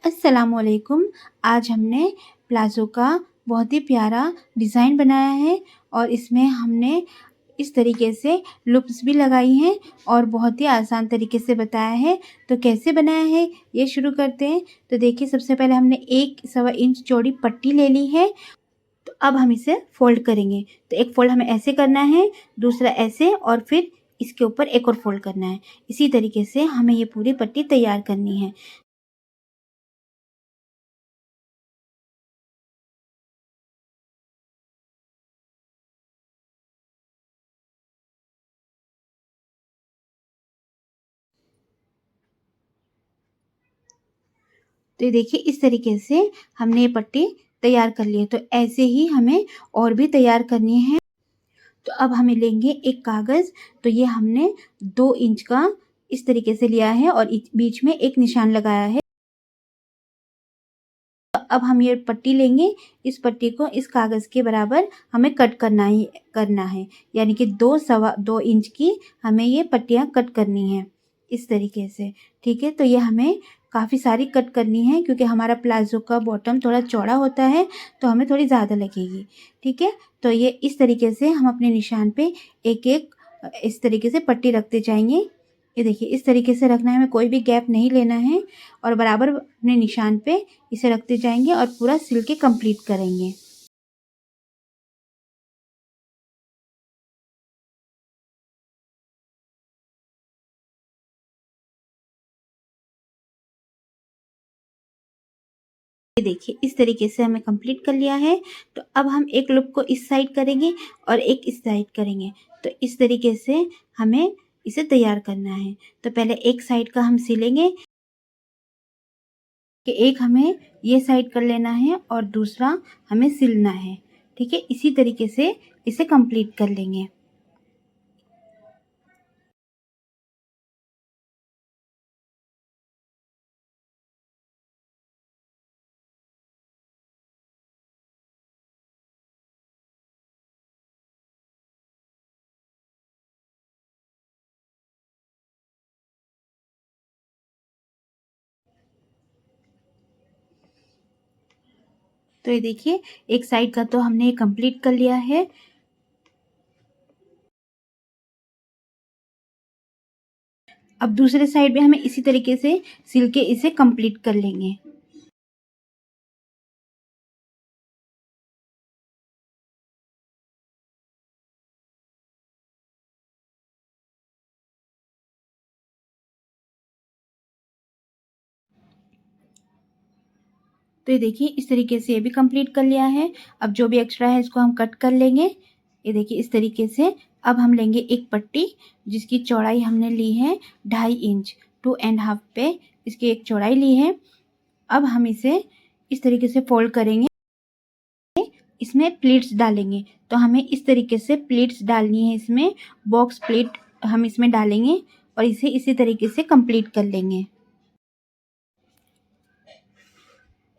अस्सलामुअलैकुम। आज हमने प्लाज़ो का बहुत ही प्यारा डिज़ाइन बनाया है और इसमें हमने इस तरीके से लूप्स भी लगाई हैं और बहुत ही आसान तरीके से बताया है। तो कैसे बनाया है ये शुरू करते हैं। तो देखिए, सबसे पहले हमने 1 सवा इंच चौड़ी पट्टी ले ली है। तो अब हम इसे फ़ोल्ड करेंगे। तो एक फ़ोल्ड हमें ऐसे करना है, दूसरा ऐसे और फिर इसके ऊपर एक और फ़ोल्ड करना है। इसी तरीके से हमें ये पूरी पट्टी तैयार करनी है। तो ये देखिए, इस तरीके से हमने ये पट्टी तैयार कर ली है। तो ऐसे ही हमें और भी तैयार करनी है। तो अब हमें लेंगे एक कागज़। तो ये हमने 2 इंच का इस तरीके से लिया है और बीच में एक निशान लगाया है। अब हम ये पट्टी लेंगे, इस पट्टी को इस कागज़ के बराबर हमें कट करना है। यानी कि 2 सवा 2 इंच की हमें ये पट्टियाँ कट करनी हैं, इस तरीके से। ठीक है? तो ये हमें काफ़ी सारी कट करनी है क्योंकि हमारा प्लाज़ो का बॉटम थोड़ा चौड़ा होता है, तो हमें थोड़ी ज़्यादा लगेगी। ठीक है? तो ये इस तरीके से हम अपने निशान पे एक-एक इस तरीके से पट्टी रखते जाएँगे। ये देखिए, इस तरीके से रखना है, हमें कोई भी गैप नहीं लेना है और बराबर अपने निशान पे इसे रखते जाएंगे और पूरा सिल के कंप्लीट करेंगे। ये देखिए, इस तरीके से हमें कंप्लीट कर लिया है। तो अब हम एक लूप को इस साइड करेंगे और एक इस साइड करेंगे। तो इस तरीके से हमें इसे तैयार करना है। तो पहले एक साइड का हम सिलेंगे कि एक हमें ये साइड कर लेना है और दूसरा हमें सिलना है। ठीक है? इसी तरीके से इसे कंप्लीट कर लेंगे। तो ये देखिए, एक साइड का तो हमने कंप्लीट कर लिया है। अब दूसरे साइड में हमें इसी तरीके से सिल के इसे कंप्लीट कर लेंगे। तो ये देखिए, इस तरीके से ये भी कंप्लीट कर लिया है। अब जो भी एक्स्ट्रा है इसको हम कट कर लेंगे। ये देखिए, इस तरीके से। अब हम लेंगे एक पट्टी जिसकी चौड़ाई हमने ली है 2.5 इंच, 2.5 पे इसकी एक चौड़ाई ली है। अब हम इसे इस तरीके से फोल्ड करेंगे, इसमें प्लीट्स डालेंगे। तो हमें इस तरीके से प्लीट्स डालनी है, इसमें बॉक्स प्लीट हम इसमें डालेंगे और इसे इसी तरीके से कंप्लीट कर लेंगे।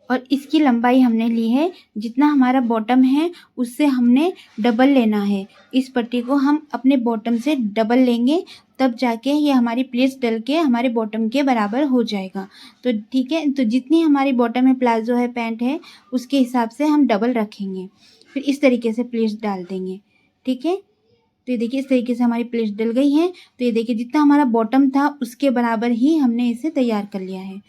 और इसकी लंबाई हमने ली है, जितना हमारा बॉटम है उससे हमने डबल लेना है। इस पट्टी को हम अपने बॉटम से डबल लेंगे, तब जाके ये हमारी प्लेट्स डल के हमारे बॉटम के बराबर हो जाएगा। तो ठीक है, तो जितनी हमारी बॉटम है, प्लाज़ो है, पैंट है, उसके हिसाब से हम डबल रखेंगे। फिर इस तरीके से प्लेट्स डाल देंगे। ठीक है? तो ये देखिए, इस तरीके से हमारी प्लेट्स डल गई हैं। तो ये देखिए, जितना हमारा बॉटम था उसके बराबर ही हमने इसे तैयार कर लिया है।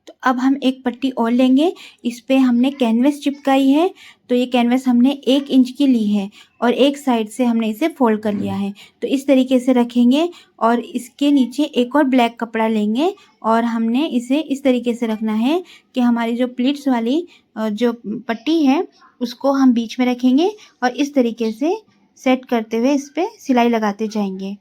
तो अब हम एक पट्टी और लेंगे, इस पे हमने कैनवस चिपकाई है। तो ये कैनवस हमने 1 इंच की ली है और एक साइड से हमने इसे फोल्ड कर लिया है। तो इस तरीके से रखेंगे और इसके नीचे एक और ब्लैक कपड़ा लेंगे और हमने इसे इस तरीके से रखना है कि हमारी जो प्लीट्स वाली जो पट्टी है उसको हम बीच में रखेंगे और इस तरीके से सेट करते हुए इस पे सिलाई लगाते जाएंगे।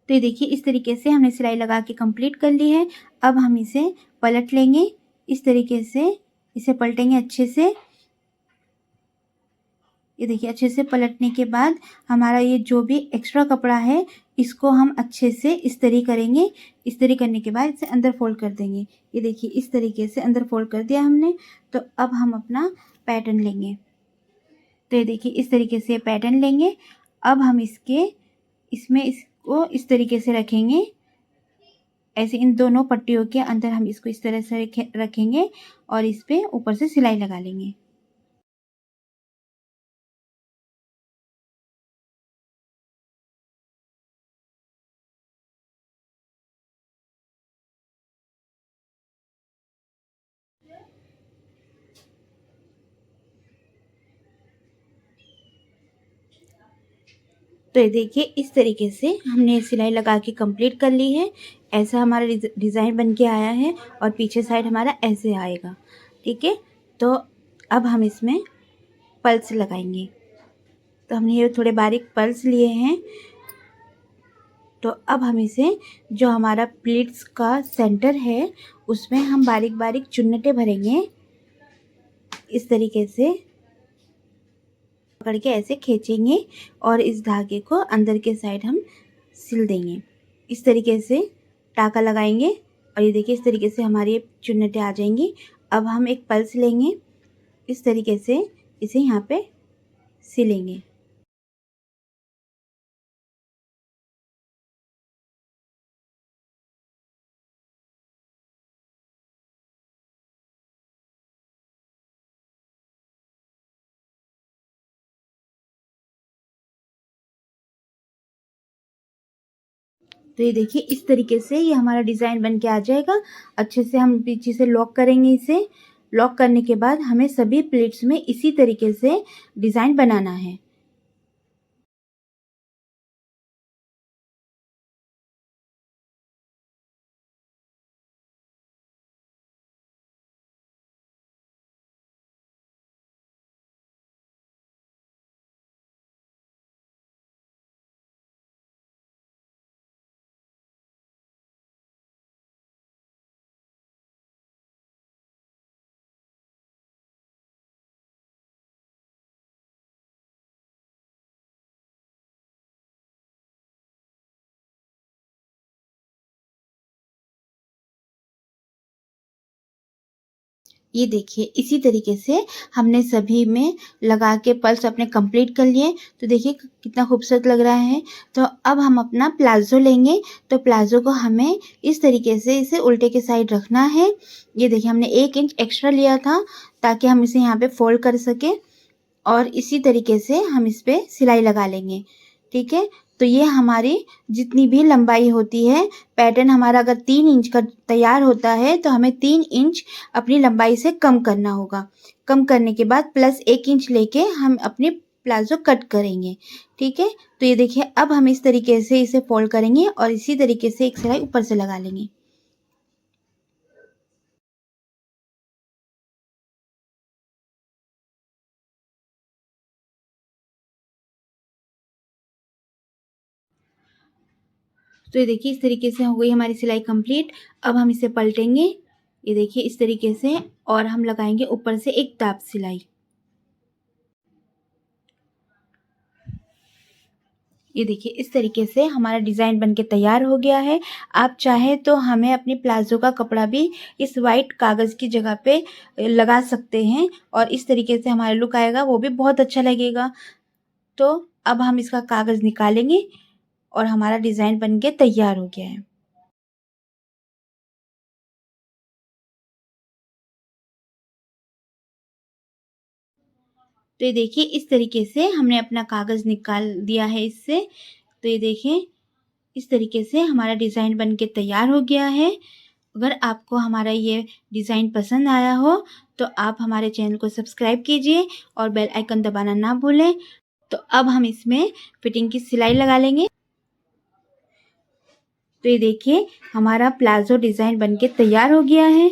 तो ये देखिए, इस तरीके से हमने सिलाई लगा के कंप्लीट कर ली है। अब हम इसे पलट लेंगे, इस तरीके से इसे पलटेंगे अच्छे से। ये देखिए अच्छे से पलटने के बाद हमारा ये जो भी एक्स्ट्रा कपड़ा है इसको हम अच्छे से इस्त्री करेंगे। इस्त्री करने के बाद इसे अंदर फोल्ड कर देंगे। ये देखिए इस तरीके से अंदर फोल्ड कर दिया हमने। तो अब हम अपना पैटर्न लेंगे। तो ये देखिए इस तरीके से पैटर्न लेंगे। अब हम इसमें इसको इस तरीके से रखेंगे। ऐसे इन दोनों पट्टियों के अंदर हम इसको इस तरह से रखेंगे और इस पे ऊपर से सिलाई लगा लेंगे। तो ये देखिए इस तरीके से हमने सिलाई लगा के कंप्लीट कर ली है। ऐसा हमारा डिज़ाइन बन के आया है और पीछे साइड हमारा ऐसे आएगा। ठीक है, तो अब हम इसमें पल्स लगाएंगे। तो हमने ये थोड़े बारीक पल्स लिए हैं। तो अब हम इसे जो हमारा प्लीट्स का सेंटर है उसमें हम बारीक बारीक चुन्नटें भरेंगे। इस तरीके से पकड़ के ऐसे खींचेंगे और इस धागे को अंदर के साइड हम सिल देंगे। इस तरीके से टाका लगाएंगे और ये देखिए इस तरीके से हमारी चुन्नटें आ जाएंगी। अब हम एक पल्स लेंगे, इस तरीके से इसे यहाँ पे सिलेंगे। तो ये देखिए इस तरीके से ये हमारा डिज़ाइन बन के आ जाएगा। अच्छे से हम पीछे से लॉक करेंगे इसे। लॉक करने के बाद हमें सभी प्लेट्स में इसी तरीके से डिज़ाइन बनाना है। ये देखिए इसी तरीके से हमने सभी में लगा के पल्स अपने कंप्लीट कर लिए। तो देखिए कितना खूबसूरत लग रहा है। तो अब हम अपना प्लाज़ो लेंगे। तो प्लाज़ो को हमें इस तरीके से इसे उल्टे के साइड रखना है। ये देखिए हमने 1 इंच एक्स्ट्रा लिया था ताकि हम इसे यहाँ पे फोल्ड कर सकें और इसी तरीके से हम इस पे सिलाई लगा लेंगे। ठीक है, तो ये हमारी जितनी भी लंबाई होती है, पैटर्न हमारा अगर 3 इंच का तैयार होता है तो हमें 3 इंच अपनी लंबाई से कम करना होगा। कम करने के बाद प्लस 1 इंच लेके हम अपनी प्लाज़ो कट करेंगे। ठीक है, तो ये देखिए अब हम इस तरीके से इसे फोल्ड करेंगे और इसी तरीके से एक सिलाई ऊपर से लगा लेंगे। तो ये देखिए इस तरीके से हो गई हमारी सिलाई कंप्लीट। अब हम इसे पलटेंगे। ये देखिए इस तरीके से और हम लगाएंगे ऊपर से एक दाब सिलाई। ये देखिए इस तरीके से हमारा डिज़ाइन बनके तैयार हो गया है। आप चाहें तो हमें अपनी प्लाज़ो का कपड़ा भी इस वाइट कागज़ की जगह पे लगा सकते हैं और इस तरीके से हमारा लुक आएगा, वो भी बहुत अच्छा लगेगा। तो अब हम इसका कागज़ निकालेंगे और हमारा डिज़ाइन बनके तैयार हो गया है। तो ये देखिए इस तरीके से हमने अपना कागज़ निकाल दिया है इससे। तो ये देखिए इस तरीके से हमारा डिज़ाइन बन के तैयार हो गया है। अगर आपको हमारा ये डिज़ाइन पसंद आया हो तो आप हमारे चैनल को सब्सक्राइब कीजिए और बेल आइकन दबाना ना भूलें। तो अब हम इसमें फिटिंग की सिलाई लगा लेंगे। तो ये देखिए हमारा प्लाज़ो डिज़ाइन बन के तैयार हो गया है।